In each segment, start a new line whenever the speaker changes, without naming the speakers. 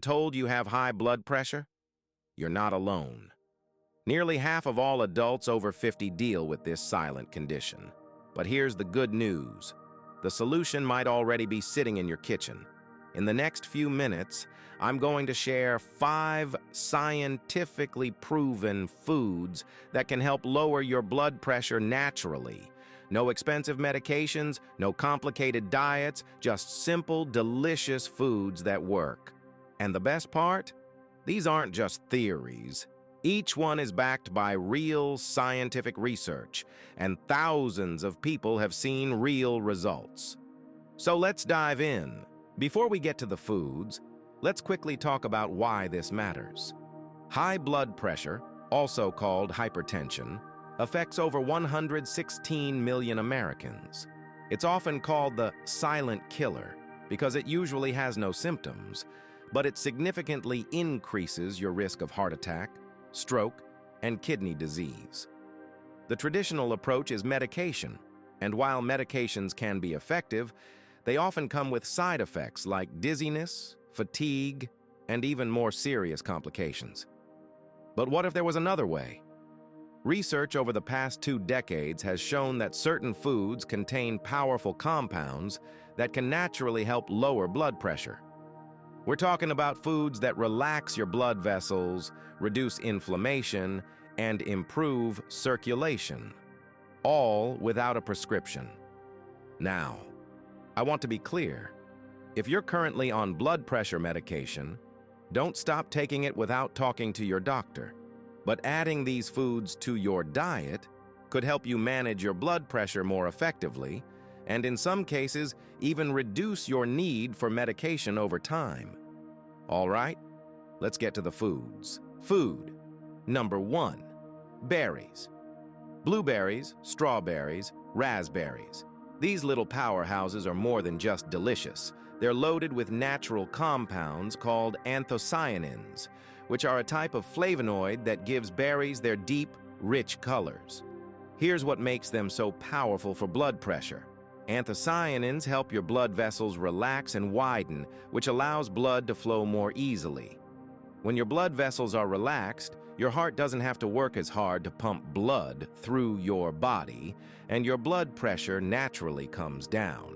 Told you have high blood pressure? You're not alone. Nearly half of all adults over 50 deal with this silent condition. But here's the good news. The solution might already be sitting in your kitchen. In the next few minutes, I'm going to share 5 scientifically proven foods that can help lower your blood pressure naturally. No expensive medications, no complicated diets, just simple, delicious foods that work. And the best part? These aren't just theories. Each one is backed by real scientific research, and thousands of people have seen real results. So let's dive in. Before we get to the foods, let's quickly talk about why this matters. High blood pressure, also called hypertension, affects over 116 million Americans. It's often called the silent killer because it usually has no symptoms, but it significantly increases your risk of heart attack, stroke, and kidney disease. The traditional approach is medication, and while medications can be effective, they often come with side effects like dizziness, fatigue, and even more serious complications. But what if there was another way? Research over the past 2 decades has shown that certain foods contain powerful compounds that can naturally help lower blood pressure. We're talking about foods that relax your blood vessels, reduce inflammation, and improve circulation, all without a prescription. Now, I want to be clear. If you're currently on blood pressure medication, don't stop taking it without talking to your doctor. But adding these foods to your diet could help you manage your blood pressure more effectively, and in some cases, even reduce your need for medication over time. All right, let's get to the foods. Food. Number 1, berries. Blueberries, strawberries, raspberries. These little powerhouses are more than just delicious. They're loaded with natural compounds called anthocyanins, which are a type of flavonoid that gives berries their deep, rich colors. Here's what makes them so powerful for blood pressure. Anthocyanins help your blood vessels relax and widen, which allows blood to flow more easily. When your blood vessels are relaxed, your heart doesn't have to work as hard to pump blood through your body, and your blood pressure naturally comes down.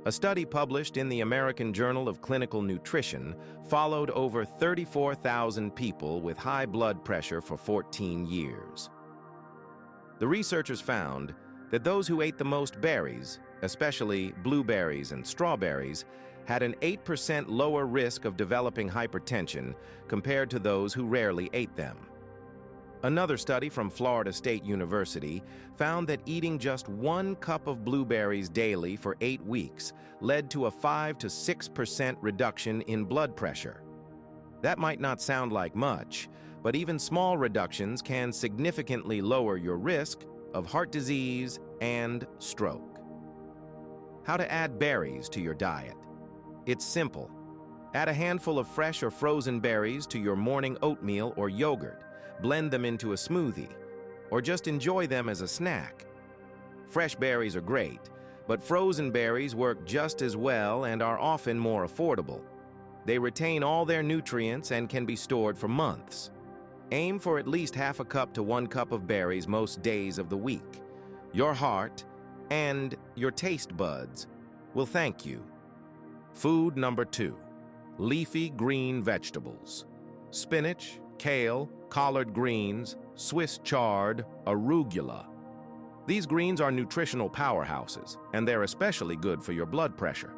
A study published in the American Journal of Clinical Nutrition followed over 34,000 people with high blood pressure for 14 years. The researchers found that those who ate the most berries, especially blueberries and strawberries, had an 8% lower risk of developing hypertension compared to those who rarely ate them. Another study from Florida State University found that eating just 1 cup of blueberries daily for 8 weeks led to a 5 to 6% reduction in blood pressure. That might not sound like much, but even small reductions can significantly lower your risk of heart disease and stroke. How to add berries to your diet. It's simple. Add a handful of fresh or frozen berries to your morning oatmeal or yogurt. Blend them into a smoothie, or just enjoy them as a snack. Fresh berries are great, but frozen berries work just as well and are often more affordable. They retain all their nutrients and can be stored for months. Aim for at least half a cup to 1 cup of berries most days of the week. Your heart and your taste buds will thank you. Food number 2, leafy green vegetables. Spinach, kale, collard greens, Swiss chard, arugula. These greens are nutritional powerhouses, and they're especially good for your blood pressure.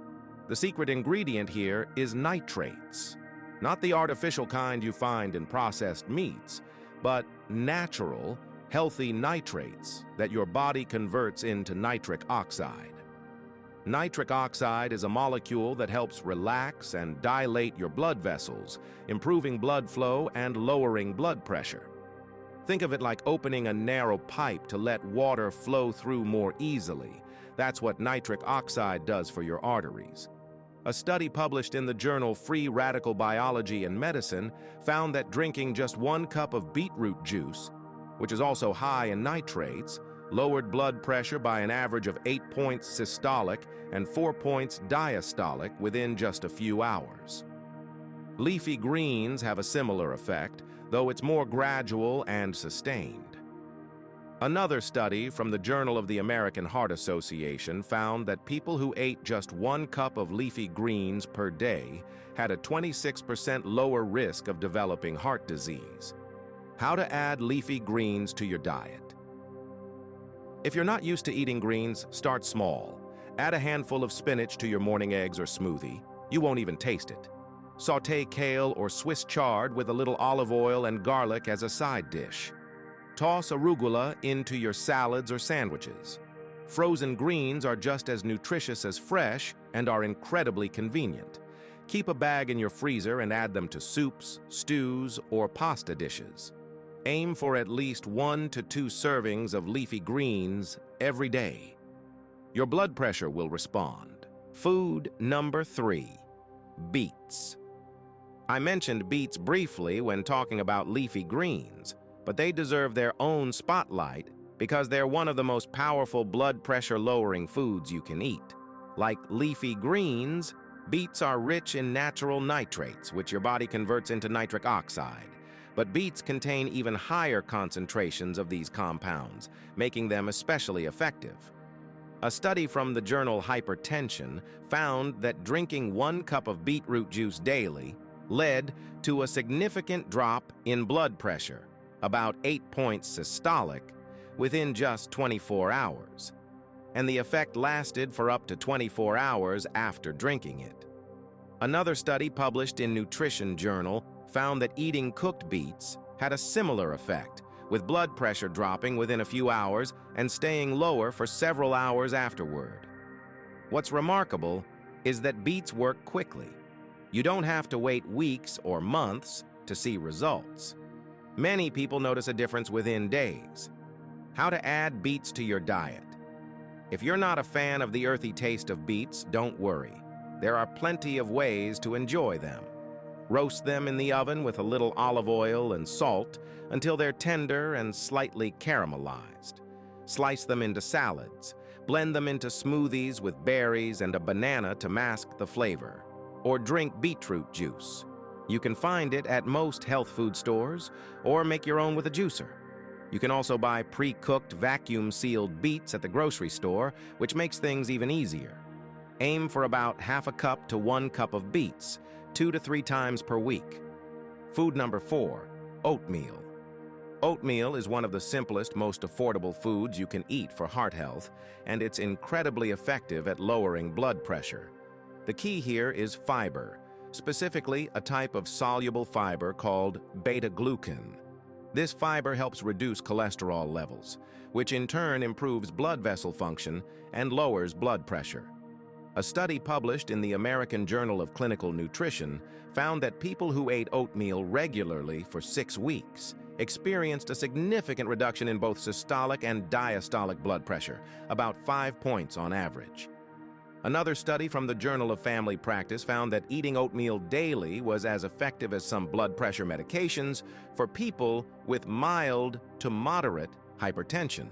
The secret ingredient here is nitrates. Not the artificial kind you find in processed meats, but natural, healthy nitrates that your body converts into nitric oxide. Nitric oxide is a molecule that helps relax and dilate your blood vessels, improving blood flow and lowering blood pressure. Think of it like opening a narrow pipe to let water flow through more easily. That's what nitric oxide does for your arteries. A study published in the journal Free Radical Biology and Medicine found that drinking just 1 cup of beetroot juice, which is also high in nitrates, lowered blood pressure by an average of 8 points systolic and 4 points diastolic within just a few hours. Leafy greens have a similar effect, though it's more gradual and sustained. Another study from the Journal of the American Heart Association found that people who ate just 1 cup of leafy greens per day had a 26% lower risk of developing heart disease. How to add leafy greens to your diet. If you're not used to eating greens, start small. Add a handful of spinach to your morning eggs or smoothie. You won't even taste it. Sauté kale or Swiss chard with a little olive oil and garlic as a side dish. Toss arugula into your salads or sandwiches. Frozen greens are just as nutritious as fresh and are incredibly convenient. Keep a bag in your freezer and add them to soups, stews, or pasta dishes. Aim for at least 1 to 2 servings of leafy greens every day. Your blood pressure will respond. Food number 3, beets. I mentioned beets briefly when talking about leafy greens, but they deserve their own spotlight because they're one of the most powerful blood pressure-lowering foods you can eat. Like leafy greens, beets are rich in natural nitrates, which your body converts into nitric oxide. But beets contain even higher concentrations of these compounds, making them especially effective. A study from the journal Hypertension found that drinking 1 cup of beetroot juice daily led to a significant drop in blood pressure, about 8 points systolic, within just 24 hours. And the effect lasted for up to 24 hours after drinking it. Another study published in Nutrition Journal found that eating cooked beets had a similar effect, with blood pressure dropping within a few hours and staying lower for several hours afterward. What's remarkable is that beets work quickly. You don't have to wait weeks or months to see results. Many people notice a difference within days. How to add beets to your diet. If you're not a fan of the earthy taste of beets, don't worry. There are plenty of ways to enjoy them. Roast them in the oven with a little olive oil and salt until they're tender and slightly caramelized. Slice them into salads. Blend them into smoothies with berries and a banana to mask the flavor. Or drink beetroot juice. You can find it at most health food stores or make your own with a juicer. You can also buy pre-cooked vacuum-sealed beets at the grocery store, which makes things even easier. Aim for about half a cup to 1 cup of beets, 2 to 3 times per week. Food number 4, oatmeal. Oatmeal is one of the simplest, most affordable foods you can eat for heart health, and it's incredibly effective at lowering blood pressure. The key here is fiber, specifically a type of soluble fiber called beta-glucan. This fiber helps reduce cholesterol levels, which in turn improves blood vessel function and lowers blood pressure. A study published in the American Journal of Clinical Nutrition found that people who ate oatmeal regularly for 6 weeks experienced a significant reduction in both systolic and diastolic blood pressure, about 5 points on average. Another study from the Journal of Family Practice found that eating oatmeal daily was as effective as some blood pressure medications for people with mild to moderate hypertension.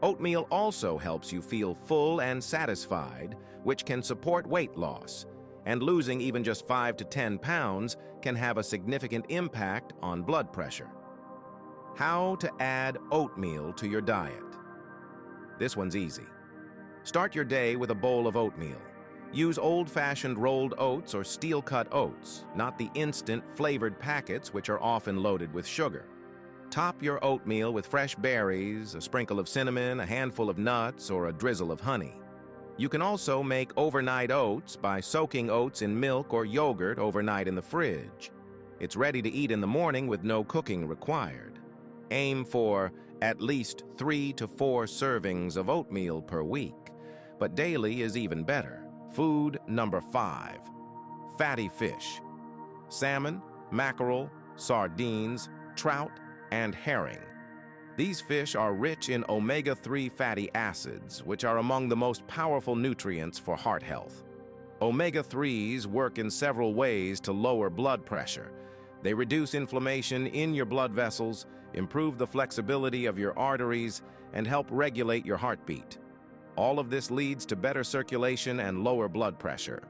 Oatmeal also helps you feel full and satisfied, which can support weight loss, and losing even just 5 to 10 pounds can have a significant impact on blood pressure. How to add oatmeal to your diet. This one's easy. Start your day with a bowl of oatmeal. Use old-fashioned rolled oats or steel-cut oats, not the instant flavored packets which are often loaded with sugar. Top your oatmeal with fresh berries, a sprinkle of cinnamon, a handful of nuts, or a drizzle of honey. You can also make overnight oats by soaking oats in milk or yogurt overnight in the fridge. It's ready to eat in the morning with no cooking required. Aim for at least 3 to 4 servings of oatmeal per week, but daily is even better. Food number 5, fatty fish. Salmon, mackerel, sardines, trout, and herring. These fish are rich in omega-3 fatty acids, which are among the most powerful nutrients for heart health. Omega-3s work in several ways to lower blood pressure. They reduce inflammation in your blood vessels, improve the flexibility of your arteries, and help regulate your heartbeat. All of this leads to better circulation and lower blood pressure.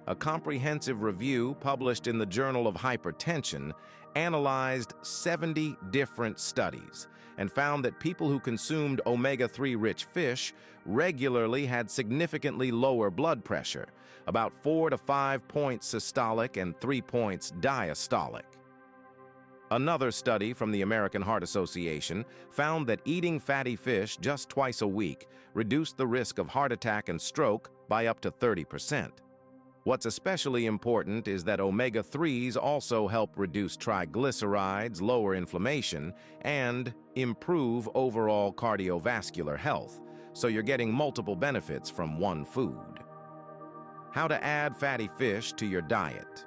a comprehensive review published in the Journal of Hypertension analyzed 70 different studies and found that people who consumed omega-3 rich fish regularly had significantly lower blood pressure, about 4 to 5 points systolic and 3 points diastolic. Another study from the American Heart Association found that eating fatty fish just twice a week reduced the risk of heart attack and stroke by up to 30%. What's especially important is that omega-3s also help reduce triglycerides, lower inflammation, and improve overall cardiovascular health, so you're getting multiple benefits from one food. How to add fatty fish to your diet.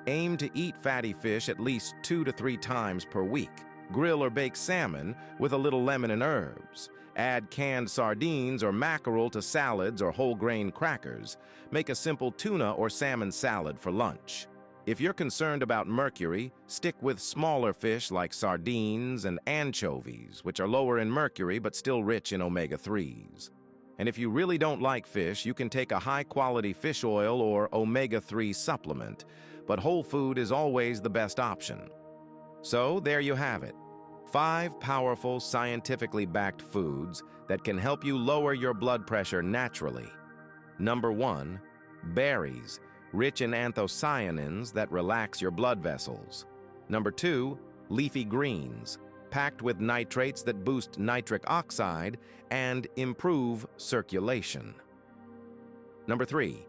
Aim to eat fatty fish at least 2 to 3 times per week. Grill or bake salmon with a little lemon and herbs. Add canned sardines or mackerel to salads or whole grain crackers. Make a simple tuna or salmon salad for lunch. If you're concerned about mercury, stick with smaller fish like sardines and anchovies, which are lower in mercury but still rich in omega-3s. And if you really don't like fish, you can take a high-quality fish oil or omega-3 supplement, but whole food is always the best option. So there you have it. 5 powerful, scientifically backed foods that can help you lower your blood pressure naturally. Number 1, berries, rich in anthocyanins that relax your blood vessels. Number 2, leafy greens, packed with nitrates that boost nitric oxide and improve circulation. Number 3,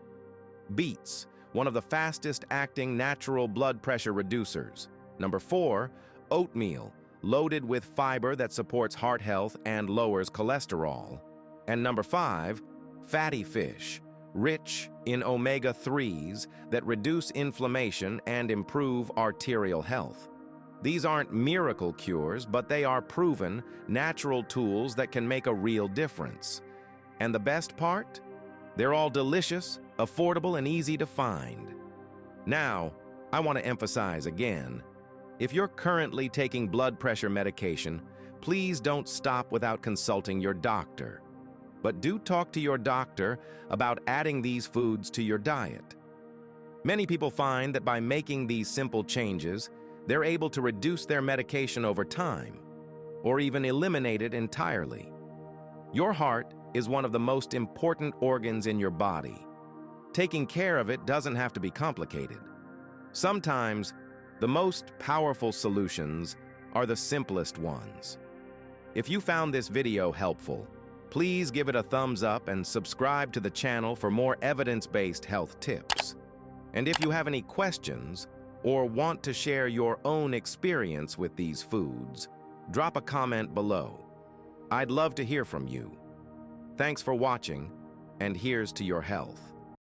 beets, one of the fastest-acting natural blood pressure reducers. Number 4, oatmeal, loaded with fiber that supports heart health and lowers cholesterol. And number 5, fatty fish, rich in omega-3s that reduce inflammation and improve arterial health. These aren't miracle cures, but they are proven, natural tools that can make a real difference. And the best part? They're all delicious, affordable, and easy to find. Now, I want to emphasize again, if you're currently taking blood pressure medication, please don't stop without consulting your doctor. But do talk to your doctor about adding these foods to your diet. Many people find that by making these simple changes, they're able to reduce their medication over time, or even eliminate it entirely. Your heart is one of the most important organs in your body. Taking care of it doesn't have to be complicated. Sometimes, the most powerful solutions are the simplest ones. If you found this video helpful, please give it a thumbs up and subscribe to the channel for more evidence-based health tips. And if you have any questions or want to share your own experience with these foods, drop a comment below. I'd love to hear from you. Thanks for watching, and here's to your health.